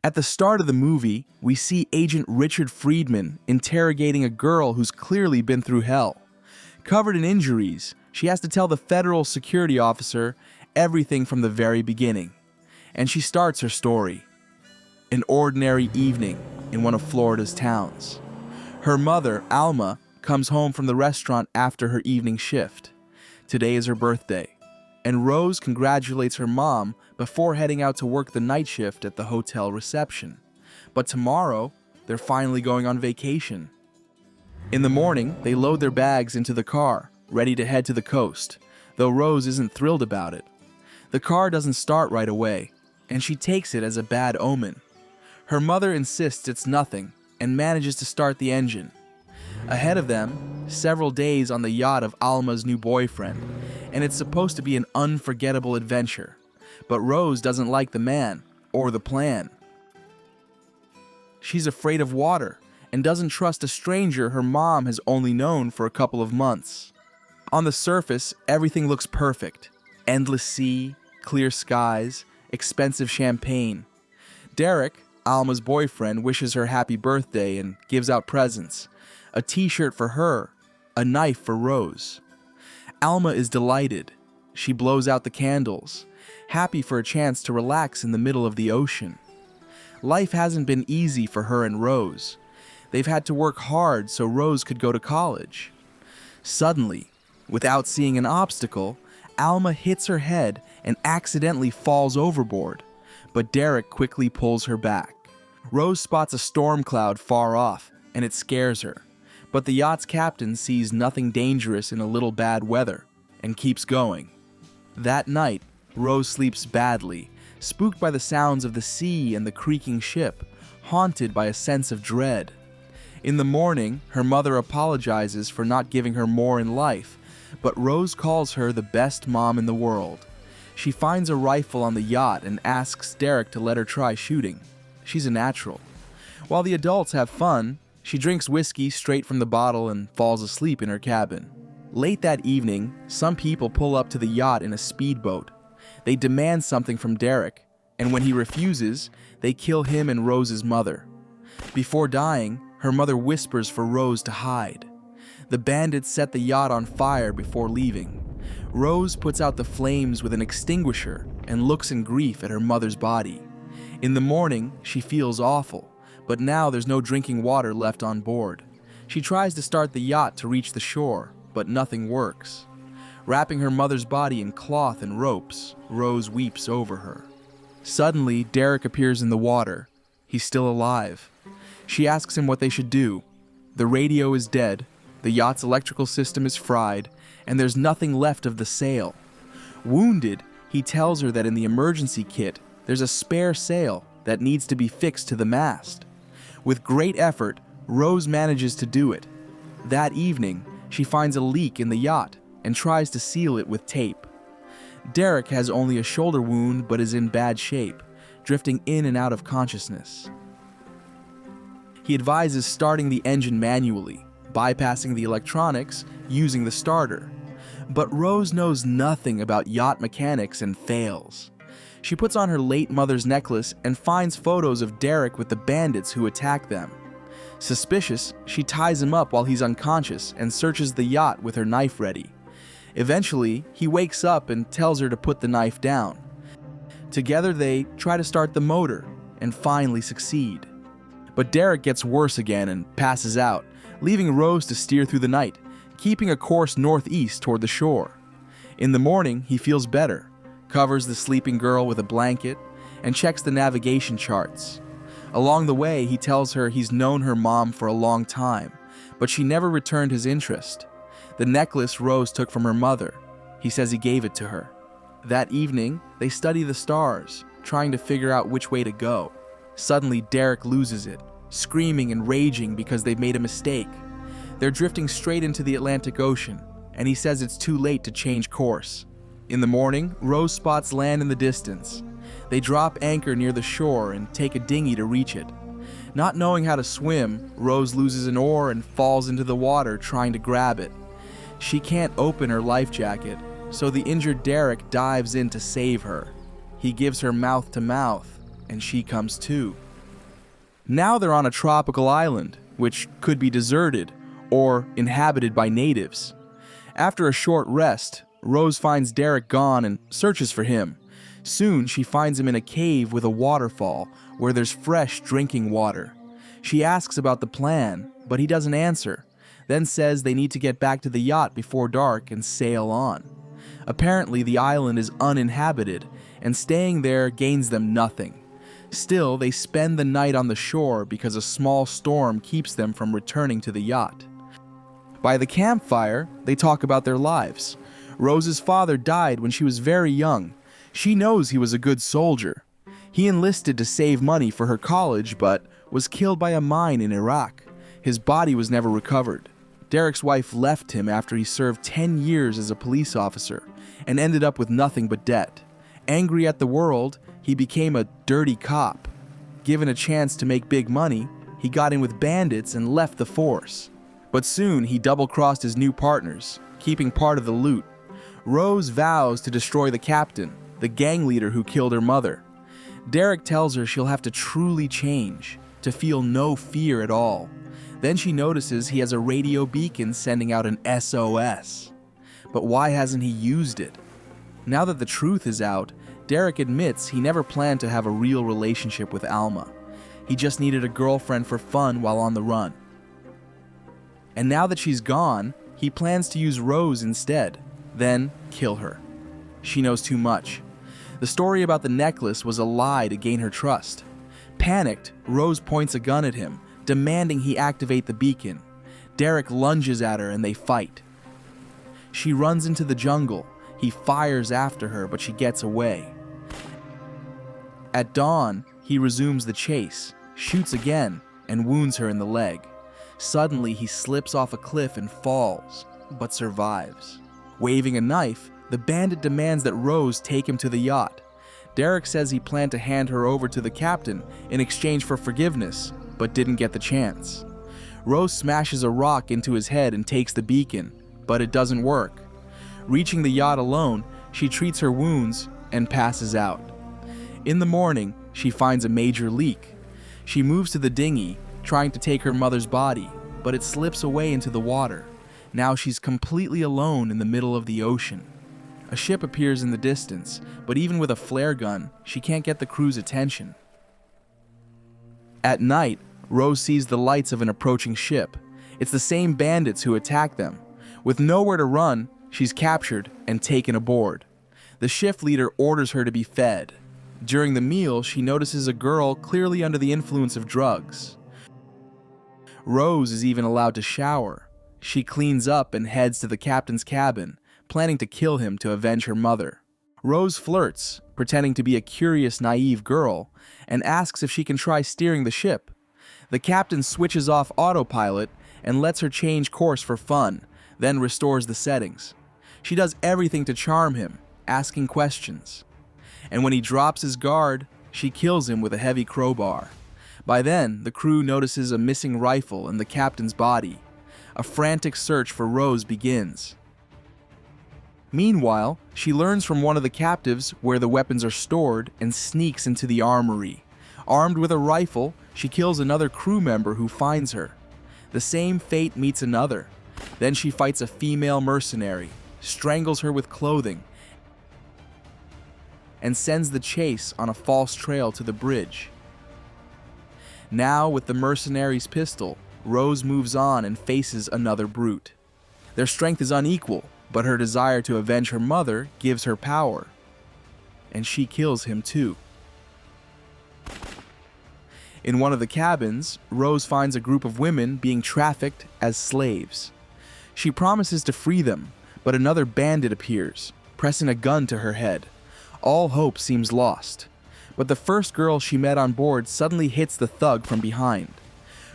At the start of the movie, we see Agent Richard Friedman interrogating a girl who's clearly been through hell. Covered in injuries, she has to tell the federal security officer everything from the very beginning. And she starts her story. An ordinary evening in one of Florida's towns. Her mother, Alma, comes home from the restaurant after her evening shift. Today is her birthday, and Rose congratulates her mom before heading out to work the night shift at the hotel reception. But tomorrow, they're finally going on vacation. In the morning, they load their bags into the car, ready to head to the coast, though Rose isn't thrilled about it. The car doesn't start right away, and she takes it as a bad omen. Her mother insists it's nothing and manages to start the engine. Ahead of them, several days on the yacht of Alma's new boyfriend, and it's supposed to be an unforgettable adventure. But Rose doesn't like the man or the plan. She's afraid of water and doesn't trust a stranger her mom has only known for a couple of months. On the surface, everything looks perfect. Endless sea, clear skies, expensive champagne. Derek, Alma's boyfriend, wishes her happy birthday and gives out presents. A t-shirt for her, a knife for Rose. Alma is delighted. She blows out the candles, happy for a chance to relax in the middle of the ocean. Life hasn't been easy for her and Rose. They've had to work hard so Rose could go to college. Suddenly, without seeing an obstacle, Alma hits her head and accidentally falls overboard, but Derek quickly pulls her back. Rose spots a storm cloud far off, and it scares her, but the yacht's captain sees nothing dangerous in a little bad weather and keeps going. That night, Rose sleeps badly, spooked by the sounds of the sea and the creaking ship, haunted by a sense of dread. In the morning, her mother apologizes for not giving her more in life, but Rose calls her the best mom in the world. She finds a rifle on the yacht and asks Derek to let her try shooting. She's a natural. While the adults have fun, she drinks whiskey straight from the bottle and falls asleep in her cabin. Late that evening, some people pull up to the yacht in a speedboat. They demand something from Derek, and when he refuses, they kill him and Rose's mother. Before dying, her mother whispers for Rose to hide. The bandits set the yacht on fire before leaving. Rose puts out the flames with an extinguisher and looks in grief at her mother's body. In the morning, she feels awful, but now there's no drinking water left on board. She tries to start the yacht to reach the shore, but nothing works. Wrapping her mother's body in cloth and ropes, Rose weeps over her. Suddenly, Derek appears in the water. He's still alive. She asks him what they should do. The radio is dead, the yacht's electrical system is fried, and there's nothing left of the sail. Wounded, he tells her that in the emergency kit, there's a spare sail that needs to be fixed to the mast. With great effort, Rose manages to do it. That evening, she finds a leak in the yacht and tries to seal it with tape. Derek has only a shoulder wound but is in bad shape, drifting in and out of consciousness. He advises starting the engine manually, bypassing the electronics, using the starter. But Rose knows nothing about yacht mechanics and fails. She puts on her late mother's necklace and finds photos of Derek with the bandits who attack them. Suspicious, she ties him up while he's unconscious and searches the yacht with her knife ready. Eventually, he wakes up and tells her to put the knife down. Together they try to start the motor and finally succeed. But Derek gets worse again and passes out, leaving Rose to steer through the night, keeping a course northeast toward the shore. In the morning, he feels better, covers the sleeping girl with a blanket, and checks the navigation charts. Along the way, he tells her he's known her mom for a long time, but she never returned his interest. The necklace Rose took from her mother. He says he gave it to her. That evening, they study the stars, trying to figure out which way to go. Suddenly, Derek loses it, screaming and raging because they've made a mistake. They're drifting straight into the Atlantic Ocean, and he says it's too late to change course. In the morning, Rose spots land in the distance. They drop anchor near the shore and take a dinghy to reach it. Not knowing how to swim, Rose loses an oar and falls into the water trying to grab it. She can't open her life jacket, so the injured Derek dives in to save her. He gives her mouth to mouth, and she comes to. Now they're on a tropical island, which could be deserted or inhabited by natives. After a short rest, Rose finds Derek gone and searches for him. Soon, she finds him in a cave with a waterfall where there's fresh drinking water. She asks about the plan, but he doesn't answer, then says they need to get back to the yacht before dark and sail on. Apparently, the island is uninhabited, and staying there gains them nothing. Still, they spend the night on the shore because a small storm keeps them from returning to the yacht. By the campfire, they talk about their lives. Rose's father died when she was very young. She knows he was a good soldier. He enlisted to save money for her college, but was killed by a mine in Iraq. His body was never recovered. Derek's wife left him after he served 10 years as a police officer and ended up with nothing but debt. Angry at the world, he became a dirty cop. Given a chance to make big money, he got in with bandits and left the force. But soon he double-crossed his new partners, keeping part of the loot. Rose vows to destroy the captain, the gang leader who killed her mother. Derek tells her she'll have to truly change, to feel no fear at all. Then she notices he has a radio beacon sending out an SOS. But why hasn't he used it? Now that the truth is out, Derek admits he never planned to have a real relationship with Alma. He just needed a girlfriend for fun while on the run. And now that she's gone, he plans to use Rose instead, then kill her. She knows too much. The story about the necklace was a lie to gain her trust. Panicked, Rose points a gun at him, demanding he activate the beacon. Derek lunges at her and they fight. She runs into the jungle. He fires after her, but she gets away. At dawn, he resumes the chase, shoots again, and wounds her in the leg. Suddenly, he slips off a cliff and falls, but survives. Waving a knife, the bandit demands that Rose take him to the yacht. Derek says he planned to hand her over to the captain in exchange for forgiveness, but didn't get the chance. Rose smashes a rock into his head and takes the beacon, but it doesn't work. Reaching the yacht alone, she treats her wounds and passes out. In the morning, she finds a major leak. She moves to the dinghy, trying to take her mother's body, but it slips away into the water. Now she's completely alone in the middle of the ocean. A ship appears in the distance, but even with a flare gun, she can't get the crew's attention. At night, Rose sees the lights of an approaching ship. It's the same bandits who attacked them. With nowhere to run, she's captured and taken aboard. The shift leader orders her to be fed. During the meal, she notices a girl clearly under the influence of drugs. Rose is even allowed to shower. She cleans up and heads to the captain's cabin, planning to kill him to avenge her mother. Rose flirts, pretending to be a curious, naive girl, and asks if she can try steering the ship. The captain switches off autopilot and lets her change course for fun, then restores the settings. She does everything to charm him, asking questions. And when he drops his guard, she kills him with a heavy crowbar. By then, the crew notices a missing rifle in the captain's body. A frantic search for Rose begins. Meanwhile, she learns from one of the captives where the weapons are stored and sneaks into the armory. Armed with a rifle, she kills another crew member who finds her. The same fate meets another. Then she fights a female mercenary, strangles her with clothing, and sends the chase on a false trail to the bridge. Now, with the mercenary's pistol, Rose moves on and faces another brute. Their strength is unequal, but her desire to avenge her mother gives her power. And she kills him too. In one of the cabins, Rose finds a group of women being trafficked as slaves. She promises to free them, but another bandit appears, pressing a gun to her head. All hope seems lost. But the first girl she met on board suddenly hits the thug from behind.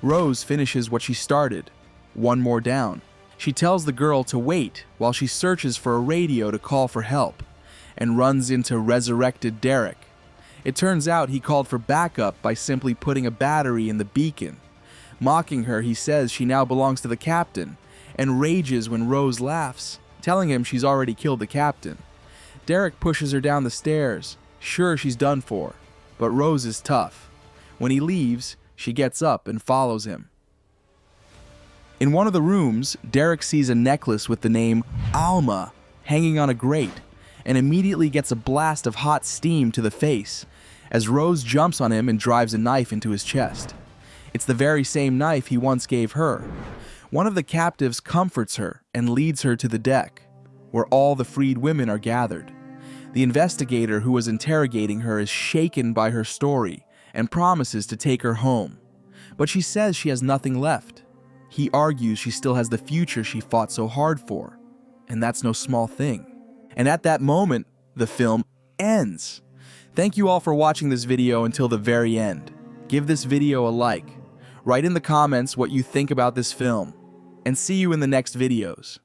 Rose finishes what she started, one more down. She tells the girl to wait while she searches for a radio to call for help, and runs into resurrected Derek. It turns out he called for backup by simply putting a battery in the beacon. Mocking her, he says she now belongs to the captain, and rages when Rose laughs, telling him she's already killed the captain. Derek pushes her down the stairs, sure she's done for, but Rose is tough. When he leaves, She gets up and follows him. In one of the rooms, Derek sees a necklace with the name Alma hanging on a grate and immediately gets a blast of hot steam to the face as Rose jumps on him and drives a knife into his chest. It's the very same knife he once gave her. One of the captives comforts her and leads her to the deck, where all the freed women are gathered. The investigator who was interrogating her is shaken by her story and promises to take her home, but she says she has nothing left. He argues she still has the future she fought so hard for, and that's no small thing. And at that moment, the film ends. Thank you all for watching this video until the very end. Give this video a like. Write in the comments what you think about this film, and see you in the next videos.